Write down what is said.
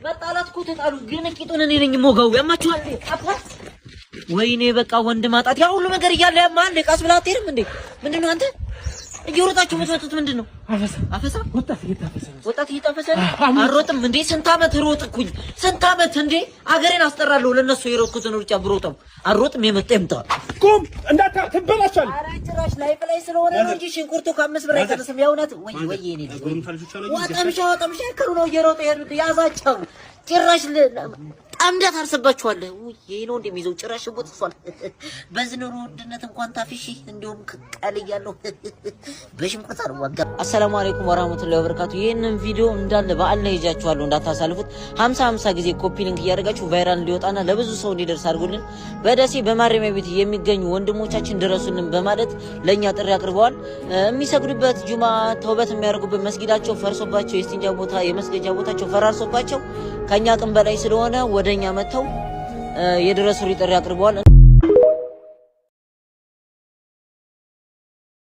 መጣላት እኮ ተጣሉ ግን ቂጡን እኔ ነኝ ሞጋው ያማችኋል አባት ወይኔ በቃ ወንድ ማጣት ያ ሁሉ ነገር እያለ ያማል ቀስ ብላ አትሄድም እንዴ ምንድነው አንተ እየሮጣችሁ የምትመጡት ምንድነው አፈሳ ወጣት እየታፈሰ አሮጥም እንዴ ስንት አመት ሮጥኩኝ ስንት አመት እንዴ አገሬን አስጠራለሁ ለነሱ የሮጥኩትን ሩጫ ብሮጥም አሮጥም የመጣ ቁም እንዳታ ትበላሻል ኧረ ጭራሽ ላይ ስለሆነ ነው እንጂ ሽንኩርቱ ከ5 ብር አይቀርስም ያውነት ወይ እኔ ወጣምሻ ከሩ ነው እየሮጠ ያዛቸው ጭራሽ አምዳት አርሰባችኋለሁ ይሄ ነው እንደሚይዘው ጭራሽ ቦጥሷል በዝኑሩ ውድነት እንኳን ታፊሺ እንደውም ቀልያለሁ በሽንኩርት አርዋጋ አሰላሙ አለይኩም ወራህመቱላሂ ወበረካቱ ይሄንን ቪዲዮ እንዳለ በአል ላይ ይጃችኋለሁ እንዳታሳልፉት 50 ጊዜ ኮፒ ሊንክ እያደረጋችሁ ቫይራል እንዲወጣና ለብዙ ሰው እንዲደርስ አድርጉልን በደሴ በማረሚያ ቤት የሚገኙ ወንድሞቻችን ድረሱልን በማለት ለኛ ጥሪ አቅርበዋል የሚሰግዱበት ጁማ ተውበት የሚያደርጉበት መስጊዳቸው ፈርሶባቸው የስቲንጃ ቦታ የመስገጃ ቦታቸው ፈራርሶባቸው ከኛ ቀን በላይ ስለሆነ ወደኛ መተው የድረሱሪ ጥሪ አቅርበዋል